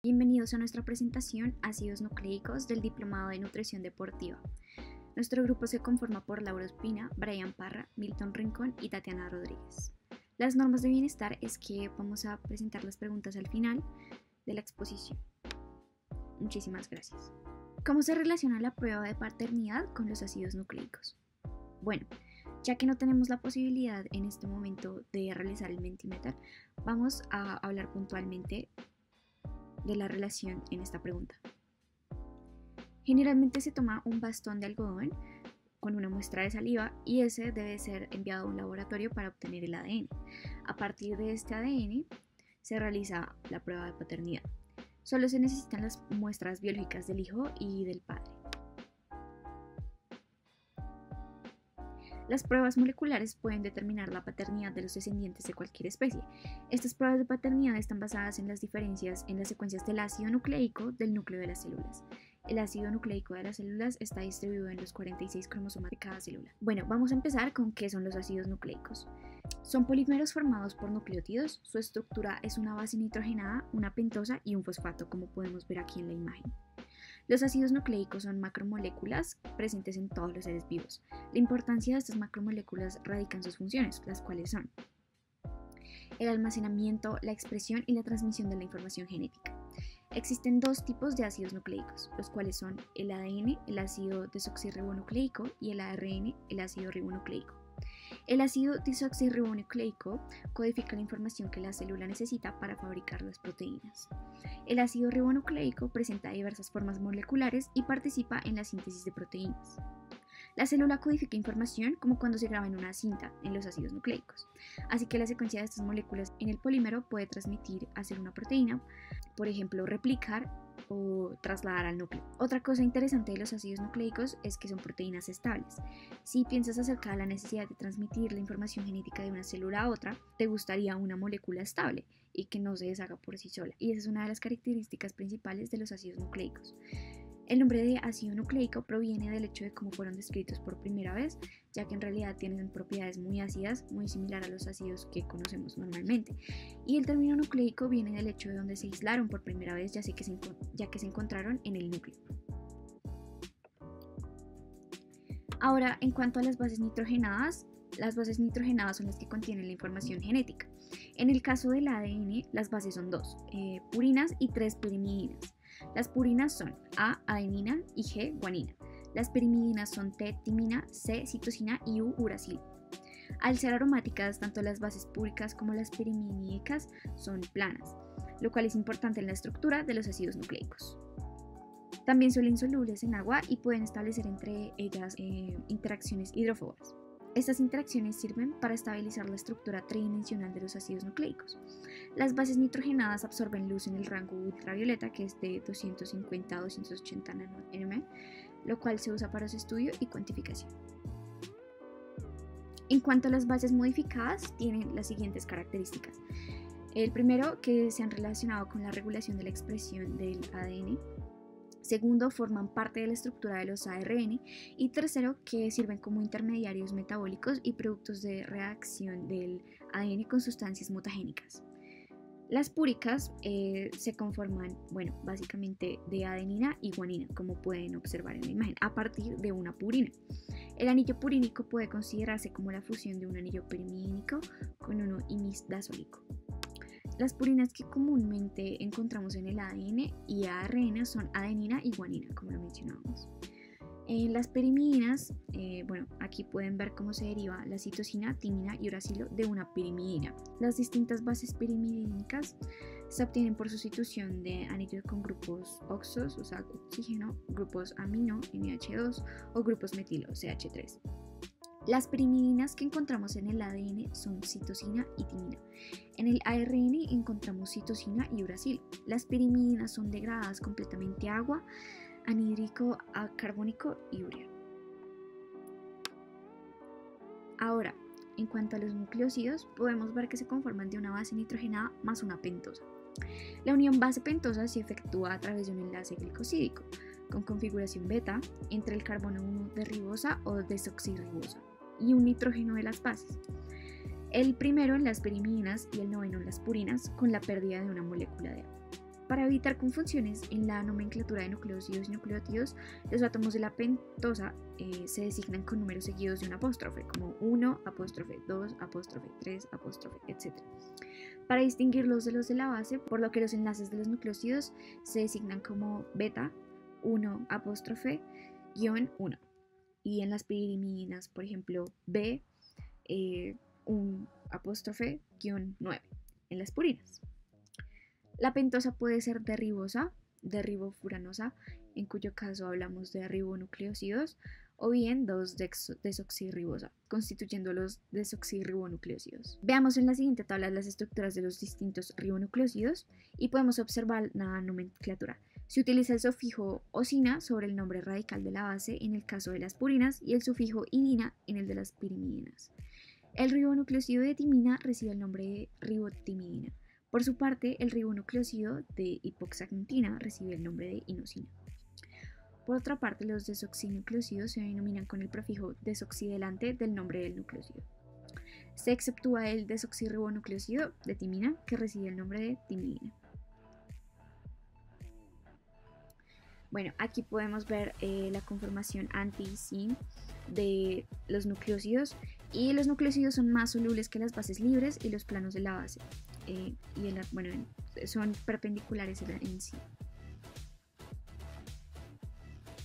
Bienvenidos a nuestra presentación Ácidos nucleicos del Diplomado de Nutrición Deportiva. Nuestro grupo se conforma por Laura Ospina, Brian Parra, Milton Rincón y Tatiana Rodríguez. Las normas de bienestar es que vamos a presentar las preguntas al final de la exposición. Muchísimas gracias. ¿Cómo se relaciona la prueba de paternidad con los ácidos nucleicos? Bueno, ya que no tenemos la posibilidad en este momento de realizar el Mentimeter, vamos a hablar puntualmente de la relación en esta pregunta. Generalmente se toma un bastón de algodón con una muestra de saliva y ese debe ser enviado a un laboratorio para obtener el ADN. A partir de este ADN se realiza la prueba de paternidad. Solo se necesitan las muestras biológicas del hijo y del padre. Las pruebas moleculares pueden determinar la paternidad de los descendientes de cualquier especie. Estas pruebas de paternidad están basadas en las diferencias en las secuencias del ácido nucleico del núcleo de las células. El ácido nucleico de las células está distribuido en los 46 cromosomas de cada célula. Bueno, vamos a empezar con qué son los ácidos nucleicos. Son polímeros formados por nucleótidos. Su estructura es una base nitrogenada, una pentosa y un fosfato, como podemos ver aquí en la imagen. Los ácidos nucleicos son macromoléculas presentes en todos los seres vivos. La importancia de estas macromoléculas radica en sus funciones, las cuales son el almacenamiento, la expresión y la transmisión de la información genética. Existen dos tipos de ácidos nucleicos, los cuales son el ADN, el ácido desoxirribonucleico, y el ARN, el ácido ribonucleico. El ácido desoxirribonucleico codifica la información que la célula necesita para fabricar las proteínas. El ácido ribonucleico presenta diversas formas moleculares y participa en la síntesis de proteínas. La célula codifica información como cuando se graba en una cinta en los ácidos nucleicos, así que la secuencia de estas moléculas en el polímero puede transmitir a ser una proteína, por ejemplo, replicar o trasladar al núcleo. Otra cosa interesante de los ácidos nucleicos es que son proteínas estables. Si piensas acerca de la necesidad de transmitir la información genética de una célula a otra, te gustaría una molécula estable y que no se deshaga por sí sola, y esa es una de las características principales de los ácidos nucleicos. El nombre de ácido nucleico proviene del hecho de cómo fueron descritos por primera vez, ya que en realidad tienen propiedades muy ácidas, muy similar a los ácidos que conocemos normalmente. Y el término nucleico viene del hecho de donde se aislaron por primera vez, ya que se encontraron en el núcleo. Ahora, en cuanto a las bases nitrogenadas son las que contienen la información genética. En el caso del ADN, las bases son dos, purinas y 3 pirimidinas. Las purinas son A, adenina y G, guanina. Las pirimidinas son T, timina, C, citosina y U, uracilo. Al ser aromáticas, tanto las bases púricas como las pirimidínicas son planas, lo cual es importante en la estructura de los ácidos nucleicos. También son insolubles en agua y pueden establecer entre ellas interacciones hidrófobas. Estas interacciones sirven para estabilizar la estructura tridimensional de los ácidos nucleicos. Las bases nitrogenadas absorben luz en el rango ultravioleta, que es de 250 a 280 nm, lo cual se usa para su estudio y cuantificación. En cuanto a las bases modificadas, tienen las siguientes características. El primero, que se han relacionado con la regulación de la expresión del ADN. Segundo, forman parte de la estructura de los ARN. Y tercero, que sirven como intermediarios metabólicos y productos de reacción del ADN con sustancias mutagénicas. Las púricas se conforman, básicamente de adenina y guanina, como pueden observar en la imagen, a partir de una purina. El anillo purínico puede considerarse como la fusión de un anillo pirimídico con uno imidazólico. Las purinas que comúnmente encontramos en el ADN y ARN son adenina y guanina, como lo mencionábamos. En las pirimidinas, aquí pueden ver cómo se deriva la citosina, timina y uracilo de una pirimidina. Las distintas bases pirimidínicas se obtienen por sustitución de anillos con grupos oxos, o sea, oxígeno, grupos amino, NH2, o grupos metilo, CH3. Las pirimidinas que encontramos en el ADN son citosina y timina. En el ARN encontramos citosina y uracilo. Las pirimidinas son degradadas completamente a agua, anhídrico, a carbónico y urea. Ahora, en cuanto a los nucleósidos, podemos ver que se conforman de una base nitrogenada más una pentosa. La unión base-pentosa se efectúa a través de un enlace glicosídico con configuración beta entre el carbono 1 de ribosa o desoxirribosa y un nitrógeno de las bases. El primero en las pirimidinas y el noveno en las purinas, con la pérdida de una molécula de agua. Para evitar confusiones en la nomenclatura de nucleósidos y nucleótidos, los átomos de la pentosa se designan con números seguidos de un apóstrofe, como 1, apóstrofe, 2, apóstrofe, 3, apóstrofe, etc. Para distinguirlos de los de la base, por lo que los enlaces de los nucleósidos se designan como beta, 1, apóstrofe, guión 1. Y en las pirimidinas, por ejemplo, B, 1, apóstrofe, guión 9. En las purinas. La pentosa puede ser derribosa, derribofuranosa, en cuyo caso hablamos de ribonucleósidos, o bien 2-desoxirribosa, constituyendo los desoxirribonucleósidos. Veamos en la siguiente tabla las estructuras de los distintos ribonucleósidos y podemos observar la nomenclatura. Se utiliza el sufijo osina sobre el nombre radical de la base en el caso de las purinas y el sufijo idina en el de las pirimidinas. El ribonucleósido de timina recibe el nombre de ribotimidina. Por su parte, el ribonucleósido de hipoxantina recibe el nombre de inosina. Por otra parte, los desoxinucleósidos se denominan con el prefijo desoxi delante del nombre del nucleósido. Se exceptúa el desoxirribonucleósido de timina, que recibe el nombre de timidina. Bueno, aquí podemos ver la conformación anti-sin de los nucleósidos, y los nucleósidos son más solubles que las bases libres y los planos de la base. Son perpendiculares en sí.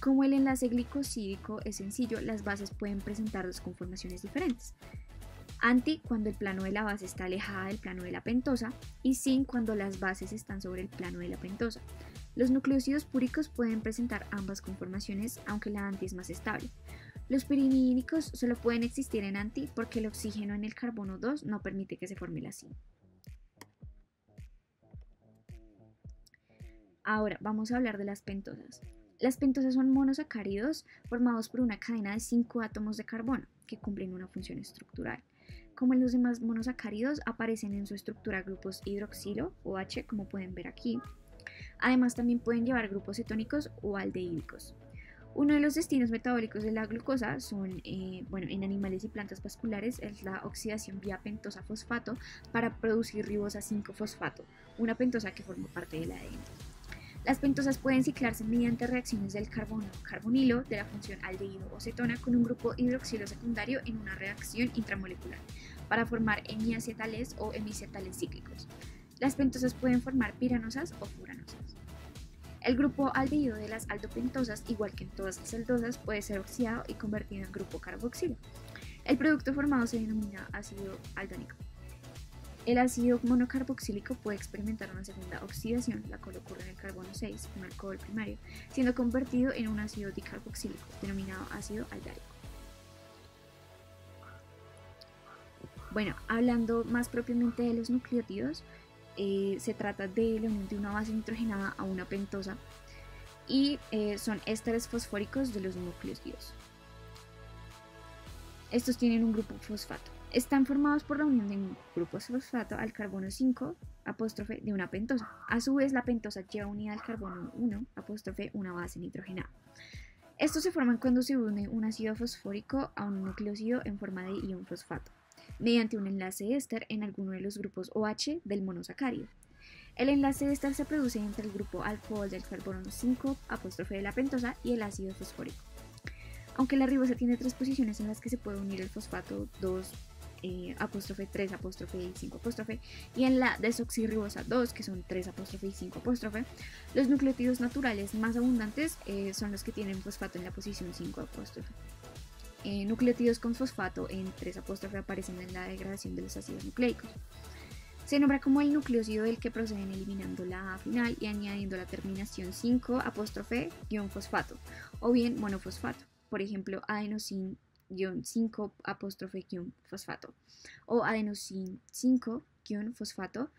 Como el enlace glicosídico es sencillo, las bases pueden presentar dos conformaciones diferentes. Anti cuando el plano de la base está alejada del plano de la pentosa, y sin cuando las bases están sobre el plano de la pentosa. Los nucleósidos púricos pueden presentar ambas conformaciones, aunque la anti es más estable. Los pirimidínicos solo pueden existir en anti porque el oxígeno en el carbono 2 no permite que se forme la sin. Ahora vamos a hablar de las pentosas. Las pentosas son monosacáridos formados por una cadena de 5 átomos de carbono que cumplen una función estructural. Como en los demás monosacáridos, aparecen en su estructura grupos hidroxilo o H, como pueden ver aquí. Además, también pueden llevar grupos cetónicos o aldehídicos. Uno de los destinos metabólicos de la glucosa en animales y plantas vasculares es la oxidación vía pentosa fosfato para producir ribosa 5-fosfato, una pentosa que forma parte del ADN. Las pentosas pueden ciclarse mediante reacciones del carbono-carbonilo de la función aldehído o cetona con un grupo hidroxilo secundario en una reacción intramolecular para formar hemiacetales o hemicetales cíclicos. Las pentosas pueden formar piranosas o furanosas. El grupo aldehído de las aldopentosas, igual que en todas las aldosas, puede ser oxidado y convertido en grupo carboxilo. El producto formado se denomina ácido aldónico. El ácido monocarboxílico puede experimentar una segunda oxidación, la cual ocurre en el carbono 6, un alcohol primario, siendo convertido en un ácido dicarboxílico, denominado ácido aldárico. Bueno, hablando más propiamente de los nucleótidos, se trata de la unión de una base nitrogenada a una pentosa y son ésteres fosfóricos de los nucleótidos. Estos tienen un grupo fosfato. Están formados por la unión de un grupo fosfato al carbono 5, apóstrofe, de una pentosa. A su vez, la pentosa lleva unida al carbono 1, apóstrofe, una base nitrogenada. Estos se forman cuando se une un ácido fosfórico a un nucleósido en forma de ion fosfato, mediante un enlace éster en alguno de los grupos OH del monosacárido. El enlace éster se produce entre el grupo alcohol del carbono 5, apóstrofe, de la pentosa y el ácido fosfórico. Aunque la ribosa tiene 3 posiciones en las que se puede unir el fosfato 2, apóstrofe, 3 apóstrofe y 5 apóstrofe, y en la desoxirribosa 2, que son 3 apóstrofe y 5 apóstrofe, los nucleótidos naturales más abundantes son los que tienen fosfato en la posición 5 apóstrofe. Nucleótidos con fosfato en 3 apóstrofe aparecen en la degradación de los ácidos nucleicos. Se nombra como el nucleósido del que proceden eliminando la A final y añadiendo la terminación 5 apóstrofe guión fosfato, o bien monofosfato, por ejemplo adenosin 5 apóstrofe guión fosfato o adenosin 5 guión fosfato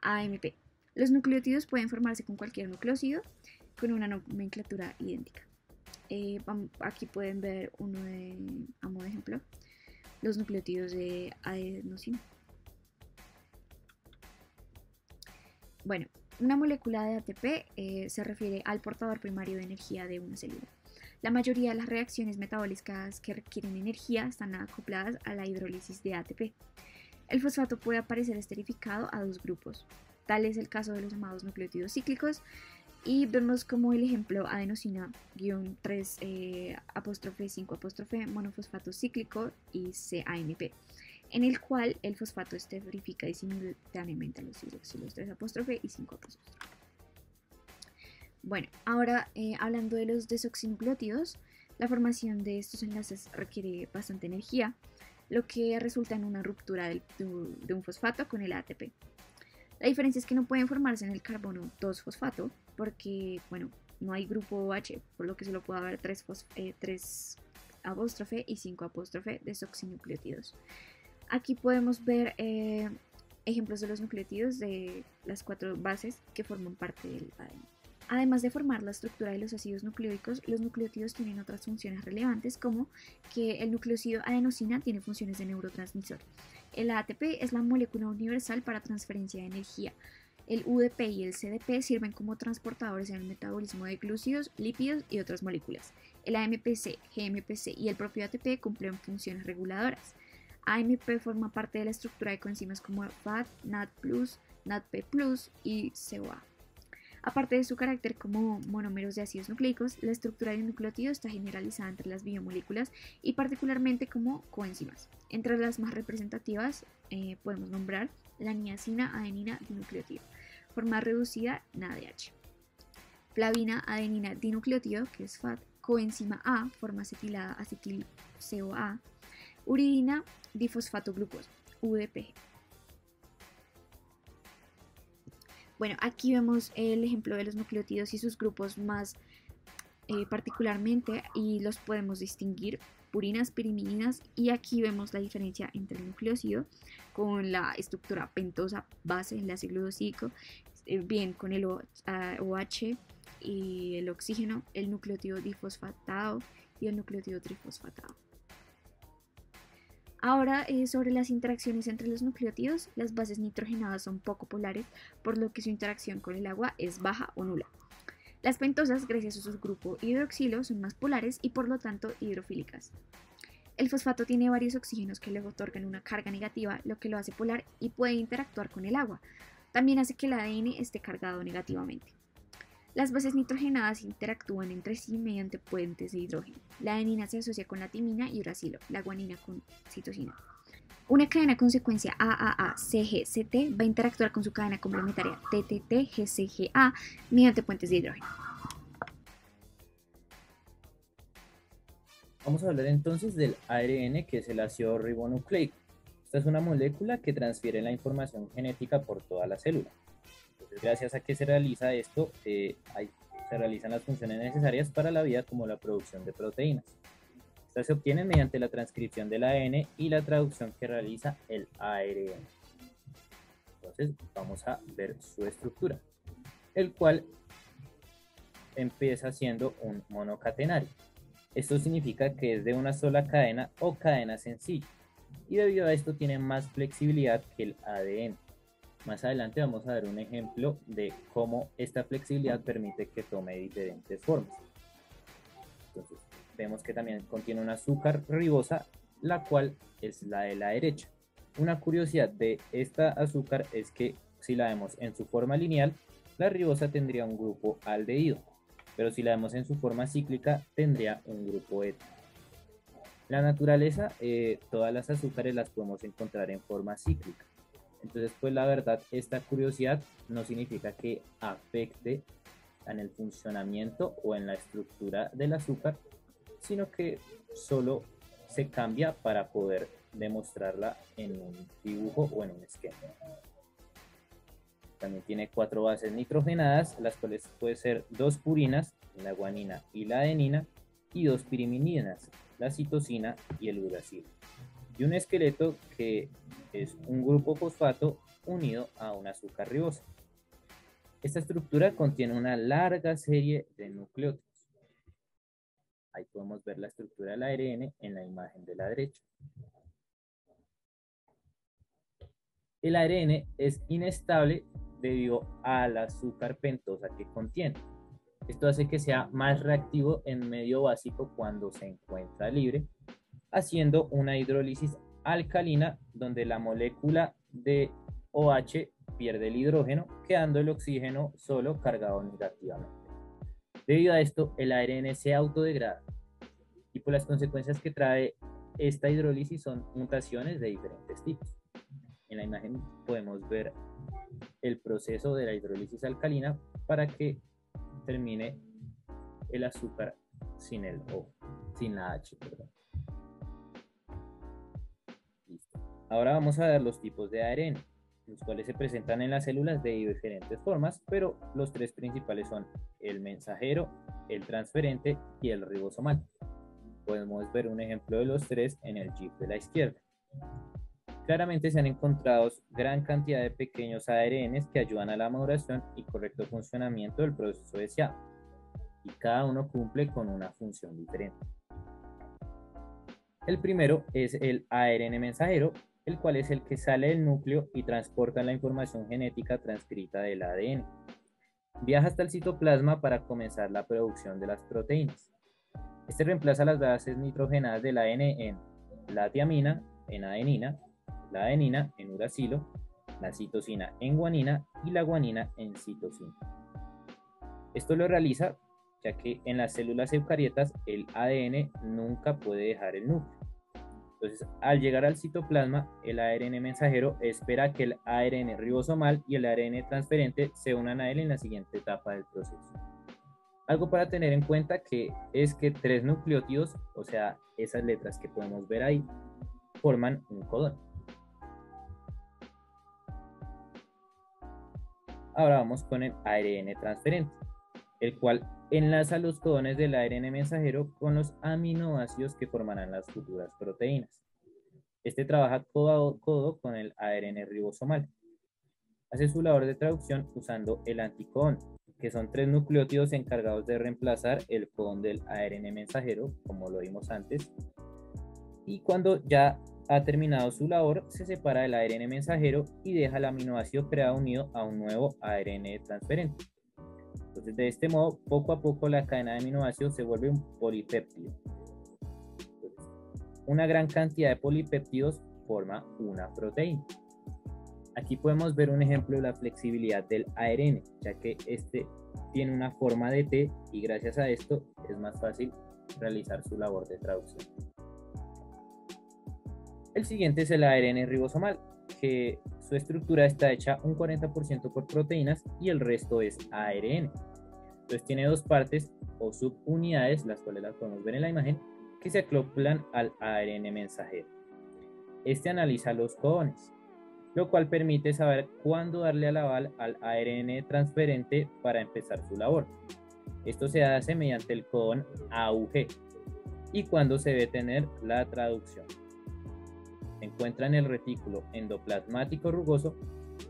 AMP. Los nucleótidos pueden formarse con cualquier nucleósido con una nomenclatura idéntica. Aquí pueden ver a modo de ejemplo, los nucleótidos de adenosina. Bueno, una molécula de ATP se refiere al portador primario de energía de una célula. La mayoría de las reacciones metabólicas que requieren energía están acopladas a la hidrólisis de ATP. El fosfato puede aparecer esterificado a 2 grupos, Tal es el caso de los llamados nucleótidos cíclicos. Y vemos como el ejemplo adenosina-3' monofosfato cíclico y CAMP, en el cual el fosfato esterifica simultáneamente a los hidroxilos 3' y 5'. Bueno, ahora hablando de los desoxinucleótidos, la formación de estos enlaces requiere bastante energía, lo que resulta en una ruptura de un fosfato con el ATP. La diferencia es que no pueden formarse en el carbono 2-fosfato porque, bueno, no hay grupo OH, por lo que solo puede haber 3' y 5' desoxinucleótidos. Aquí podemos ver ejemplos de los nucleótidos de las 4 bases que forman parte del ADN. Además de formar la estructura de los ácidos nucleóicos, los nucleótidos tienen otras funciones relevantes, como que el nucleósido adenosina tiene funciones de neurotransmisor. El ATP es la molécula universal para transferencia de energía. El UDP y el CDP sirven como transportadores en el metabolismo de glúcidos, lípidos y otras moléculas. El AMPC, GMPC y el propio ATP cumplen funciones reguladoras. AMP forma parte de la estructura de coenzimas como FAT, NAD+, NADP+, y CoA. Aparte de su carácter como monómeros de ácidos nucleicos, la estructura de un nucleótido está generalizada entre las biomoléculas y particularmente como coenzimas. Entre las más representativas podemos nombrar la niacina adenina dinucleótido, forma reducida NADH, flavina adenina dinucleótido, que es FAT, coenzima A, forma acetilada acetil CoA, uridina difosfato glucosa, UDP. Bueno, aquí vemos el ejemplo de los nucleótidos y sus grupos más particularmente, y los podemos distinguir: purinas, pirimidinas, y aquí vemos la diferencia entre el nucleósido con la estructura pentosa base, enlace gludocídico, bien con el OH y el oxígeno, el nucleótido difosfatado y el nucleótido trifosfatado. Ahora, sobre las interacciones entre los nucleótidos, las bases nitrogenadas son poco polares, por lo que su interacción con el agua es baja o nula. Las pentosas, gracias a su grupo hidroxilo, son más polares y por lo tanto hidrofílicas. El fosfato tiene varios oxígenos que le otorgan una carga negativa, lo que lo hace polar y puede interactuar con el agua. También hace que el ADN esté cargado negativamente. Las bases nitrogenadas interactúan entre sí mediante puentes de hidrógeno. La adenina se asocia con la timina y uracilo, la guanina con citosina. Una cadena con secuencia AAA-CG-CT va a interactuar con su cadena complementaria TTT-GCGA mediante puentes de hidrógeno. Vamos a hablar entonces del ARN, que es el ácido ribonucleico. Esta es una molécula que transfiere la información genética por toda la célula. Entonces, gracias a que se realiza esto, se realizan las funciones necesarias para la vida, como la producción de proteínas. Estas se obtienen mediante la transcripción del ADN y la traducción que realiza el ARN. Entonces vamos a ver su estructura, el cual empieza siendo un monocatenario. Esto significa que es de una sola cadena o cadena sencilla, y debido a esto tiene más flexibilidad que el ADN. Más adelante vamos a ver un ejemplo de cómo esta flexibilidad permite que tome diferentes formas. Entonces, vemos que también contiene un azúcar ribosa, la cual es la de la derecha. Una curiosidad de esta azúcar es que si la vemos en su forma lineal, la ribosa tendría un grupo aldehído, pero si la vemos en su forma cíclica, tendría un grupo eto. En la naturaleza, todas las azúcares las podemos encontrar en forma cíclica. Entonces, pues la verdad, esta curiosidad no significa que afecte en el funcionamiento o en la estructura del azúcar, sino que solo se cambia para poder demostrarla en un dibujo o en un esquema. También tiene 4 bases nitrogenadas, las cuales pueden ser 2 purinas, la guanina y la adenina, y 2 pirimidinas, la citosina y el uracilo. Y un esqueleto que es un grupo fosfato unido a un azúcar ribosa. Esta estructura contiene una larga serie de nucleótidos. Ahí podemos ver la estructura del ARN en la imagen de la derecha. El ARN es inestable debido al azúcar pentosa que contiene. Esto hace que sea más reactivo en medio básico cuando se encuentra libre, haciendo una hidrólisis alcalina donde la molécula de OH pierde el hidrógeno, quedando el oxígeno solo cargado negativamente. Debido a esto, el ARN se autodegrada y por las consecuencias que trae esta hidrólisis son mutaciones de diferentes tipos. En la imagen podemos ver el proceso de la hidrólisis alcalina para que termine el azúcar sin el O, sin la H, perdón. Listo. Ahora vamos a ver los tipos de ARN, los cuales se presentan en las células de diferentes formas, pero los tres principales son el mensajero, el transferente y el ribosomal. Podemos ver un ejemplo de los tres en el GIF de la izquierda. Claramente se han encontrado gran cantidad de pequeños ARNs que ayudan a la maduración y correcto funcionamiento del proceso deseado, y cada uno cumple con una función diferente. El primero es el ARN mensajero, el cual es el que sale del núcleo y transporta la información genética transcrita del ADN. Viaja hasta el citoplasma para comenzar la producción de las proteínas. Este reemplaza las bases nitrogenadas del ADN en la tiamina, en adenina, la adenina en uracilo, la citosina en guanina y la guanina en citosina. Esto lo realiza ya que en las células eucariotas el ADN nunca puede dejar el núcleo. Entonces, al llegar al citoplasma, el ARN mensajero espera que el ARN ribosomal y el ARN transferente se unan a él en la siguiente etapa del proceso. Algo para tener en cuenta es que 3 nucleótidos, o sea, esas letras que podemos ver ahí, forman un codón. Ahora vamos con el ARN transferente, el cual enlaza los codones del ARN mensajero con los aminoácidos que formarán las futuras proteínas. Este trabaja codo a codo con el ARN ribosomal. Hace su labor de traducción usando el anticodón, que son 3 nucleótidos encargados de reemplazar el codón del ARN mensajero, como lo vimos antes. Y cuando ya ha terminado su labor, se separa el ARN mensajero y deja el aminoácido creado unido a un nuevo ARN transferente. Entonces, de este modo, poco a poco la cadena de aminoácidos se vuelve un polipéptido. Entonces, una gran cantidad de polipéptidos forma una proteína. Aquí podemos ver un ejemplo de la flexibilidad del ARN, ya que este tiene una forma de T y gracias a esto es más fácil realizar su labor de traducción. El siguiente es el ARN ribosomal, que su estructura está hecha un 40% por proteínas y el resto es ARN. Entonces tiene 2 partes o subunidades, las cuales las podemos ver en la imagen, que se acoplan al ARN mensajero. Este analiza los codones, lo cual permite saber cuándo darle al aval al ARN transferente para empezar su labor. Esto se hace mediante el codón AUG y cuándo se debe tener la traducción. Se encuentra en el retículo endoplasmático rugoso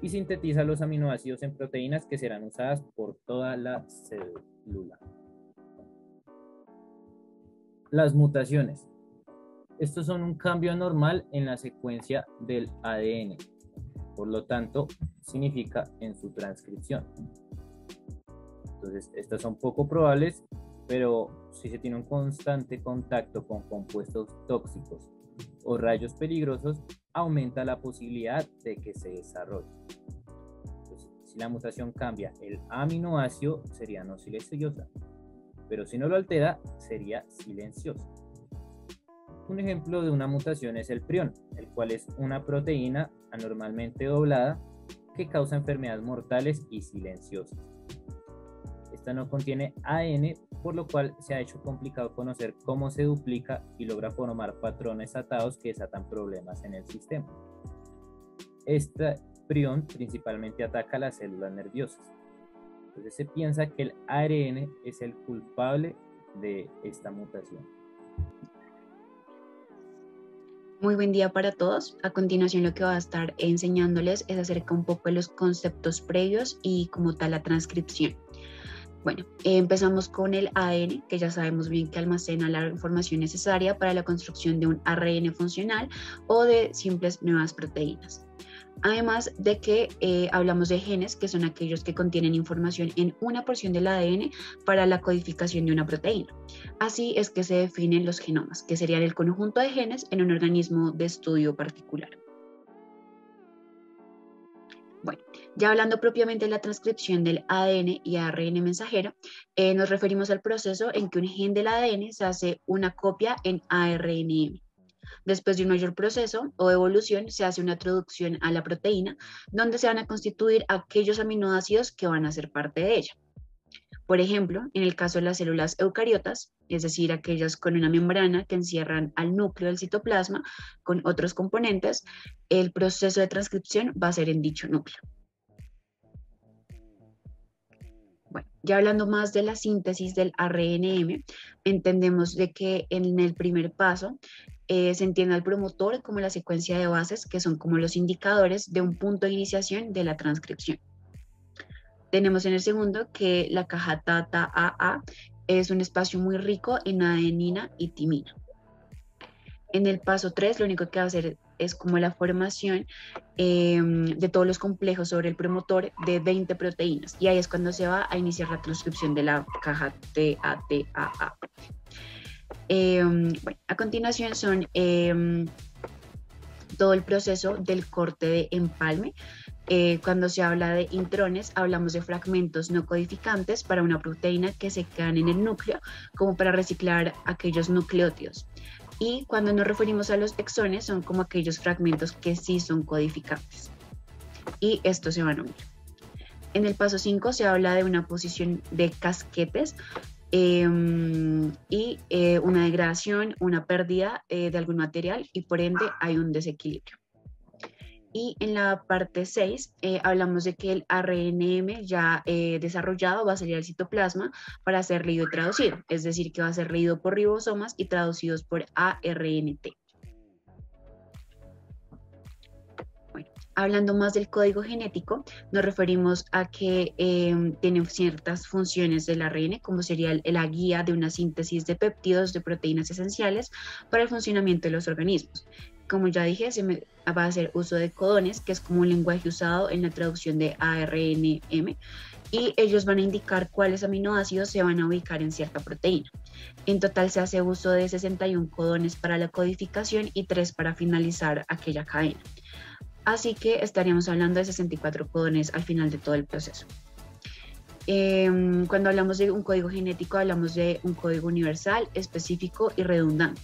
y sintetiza los aminoácidos en proteínas que serán usadas por toda la célula. Las mutaciones. Estos son un cambio anormal en la secuencia del ADN. Por lo tanto, significa en su transcripción. Entonces, estas son poco probables, pero si se tiene un constante contacto con compuestos tóxicos o rayos peligrosos, aumenta la posibilidad de que se desarrolle. Entonces, si la mutación cambia el aminoácido, sería no silenciosa, pero si no lo altera, sería silenciosa. Un ejemplo de una mutación es el prión, el cual es una proteína anormalmente doblada que causa enfermedades mortales y silenciosas. Esta no contiene ADN, por lo cual se ha hecho complicado conocer cómo se duplica y logra formar patrones atados que desatan problemas en el sistema. Este prión principalmente ataca las células nerviosas. Entonces se piensa que el ARN es el culpable de esta mutación. Muy buen día para todos. A continuación lo que voy a estar enseñándoles es acerca un poco de los conceptos previos y como tal la transcripción. Bueno, empezamos con el ADN, que ya sabemos bien que almacena la información necesaria para la construcción de un ARN funcional o de simples nuevas proteínas. Además de que hablamos de genes, que son aquellos que contienen información en una porción del ADN para la codificación de una proteína. Así es que se definen los genomas, que serían el conjunto de genes en un organismo de estudio particular. Bueno, Ya hablando propiamente de la transcripción del ADN y ARN mensajero, nos referimos al proceso en que un gen del ADN se hace una copia en ARNM. Después de un mayor proceso o evolución, se hace una traducción a la proteína, donde se van a constituir aquellos aminoácidos que van a ser parte de ella. Por ejemplo, en el caso de las células eucariotas, es decir, aquellas con una membrana que encierran al núcleo del citoplasma con otros componentes, el proceso de transcripción va a ser en dicho núcleo. Bueno, ya hablando más de la síntesis del ARNM, entendemos de que en el primer paso se entiende al promotor como la secuencia de bases, que son como los indicadores de un punto de iniciación de la transcripción. Tenemos en el segundo que la caja TATA AA es un espacio muy rico en adenina y timina. En el paso 3, lo único que va a hacer es como la formación de todos los complejos sobre el promotor de 20 proteínas. Y ahí es cuando se va a iniciar la transcripción de la caja TATAA. Bueno, a continuación son todo el proceso del corte de empalme. Cuando se habla de intrones, hablamos de fragmentos no codificantes para una proteína que se quedan en el núcleo, como para reciclar aquellos nucleótidos. Y cuando nos referimos a los exones, son como aquellos fragmentos que sí son codificantes. Y estos se van a unir. En el paso 5 se habla de una posición de casquetes y una degradación, una pérdida de algún material y por ende hay un desequilibrio. Y en la parte 6 hablamos de que el ARNM ya desarrollado va a salir al citoplasma para ser leído y traducido, es decir, que va a ser leído por ribosomas y traducidos por ARNT. Bueno, hablando más del código genético, nos referimos a que tiene ciertas funciones del ARN, como sería la guía de una síntesis de péptidos de proteínas esenciales para el funcionamiento de los organismos. Como ya dije, va a hacer uso de codones, que es como un lenguaje usado en la traducción de ARNM, y ellos van a indicar cuáles aminoácidos se van a ubicar en cierta proteína. En total se hace uso de 61 codones para la codificación y 3 para finalizar aquella cadena. Así que estaríamos hablando de 64 codones al final de todo el proceso. Cuando hablamos de un código genético, hablamos de un código universal, específico y redundante.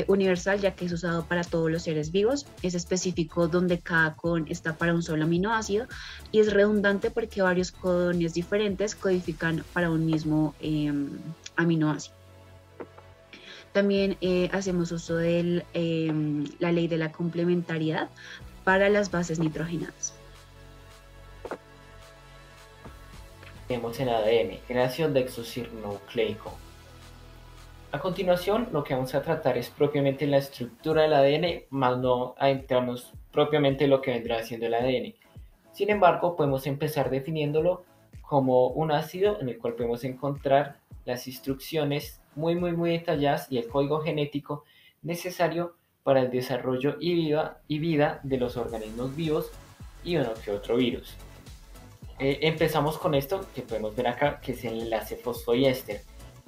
Universal, ya que es usado para todos los seres vivos, es específico donde cada codón está para un solo aminoácido, y es redundante porque varios codones diferentes codifican para un mismo aminoácido. También hacemos uso de la ley de la complementariedad para las bases nitrogenadas. Tenemos en ADN, generación de exosir nucleico. A continuación, lo que vamos a tratar es propiamente la estructura del ADN, más no adentrarnos propiamente en lo que vendrá siendo el ADN. Sin embargo, podemos empezar definiéndolo como un ácido en el cual podemos encontrar las instrucciones muy detalladas y el código genético necesario para el desarrollo y vida de los organismos vivos y uno que otro virus. Empezamos con esto que podemos ver acá, que es el enlace fosfodiéster.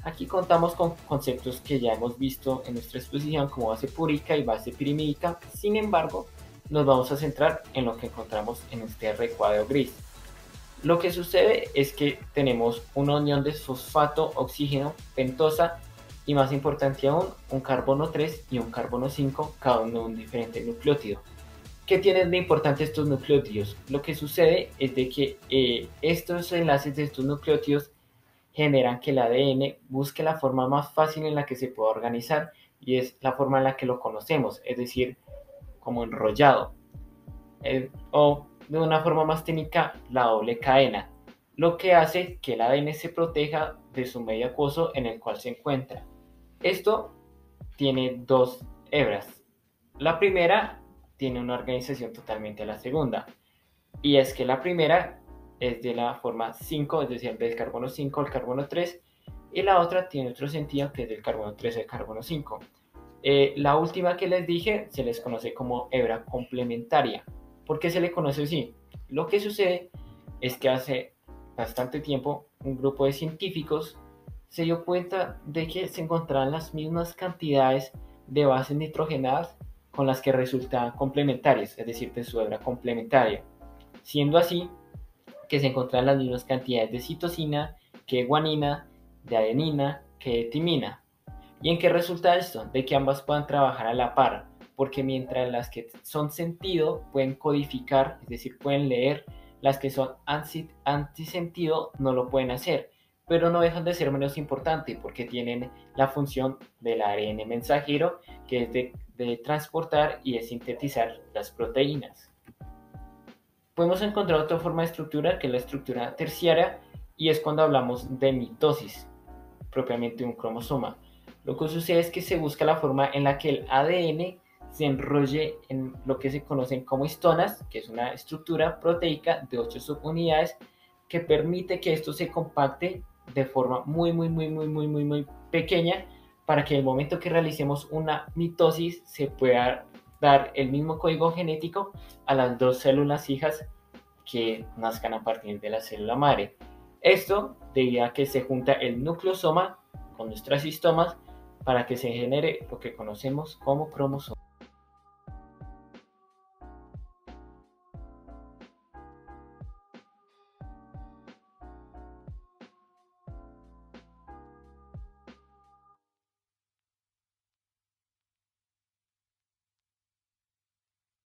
Aquí contamos con conceptos que ya hemos visto en nuestra exposición como base púrica y base pirimídica. Sin embargo, nos vamos a centrar en lo que encontramos en este recuadro gris. Lo que sucede es que tenemos una unión de fosfato, oxígeno, pentosa y, más importante aún, un carbono 3 y un carbono 5, cada uno de un diferente nucleótido. ¿Qué tienen de importante estos nucleótidos? Lo que sucede es de que estos enlaces de estos nucleótidos generan que el ADN busque la forma más fácil en la que se pueda organizar, y es la forma en la que lo conocemos, es decir, como enrollado, o de una forma más técnica, la doble cadena, lo que hace que el ADN se proteja de su medio acuoso en el cual se encuentra. Esto tiene dos hebras. La primera tiene una organización totalmente a la segunda, y es que la primera es de la forma 5, es decir, del carbono 5 al carbono 3, y la otra tiene otro sentido, que es del carbono 3 al carbono 5. La última que les dije se les conoce como hebra complementaria. ¿Por qué se le conoce así? Lo que sucede es que hace bastante tiempo un grupo de científicos se dio cuenta de que se encontraban las mismas cantidades de bases nitrogenadas con las que resultaban complementarias, es decir, de su hebra complementaria. Siendo así, que se encuentran las mismas cantidades de citosina, que guanina, de adenina, que de timina. ¿Y en qué resulta esto? De que ambas puedan trabajar a la par, porque mientras las que son sentido pueden codificar, es decir, pueden leer, las que son antisentido no lo pueden hacer, pero no dejan de ser menos importantes porque tienen la función del ARN mensajero, que es de transportar y de sintetizar las proteínas. Podemos encontrar otra forma de estructura, que es la estructura terciaria, y es cuando hablamos de mitosis, propiamente un cromosoma. Lo que sucede es que se busca la forma en la que el ADN se enrolle en lo que se conocen como histonas, que es una estructura proteica de 8 subunidades que permite que esto se compacte de forma muy pequeña, para que en el momento que realicemos una mitosis se pueda dar el mismo código genético a las dos células hijas que nazcan a partir de la célula madre. Esto debido a que se junta el nucleosoma con nuestras histomas para que se genere lo que conocemos como cromosoma.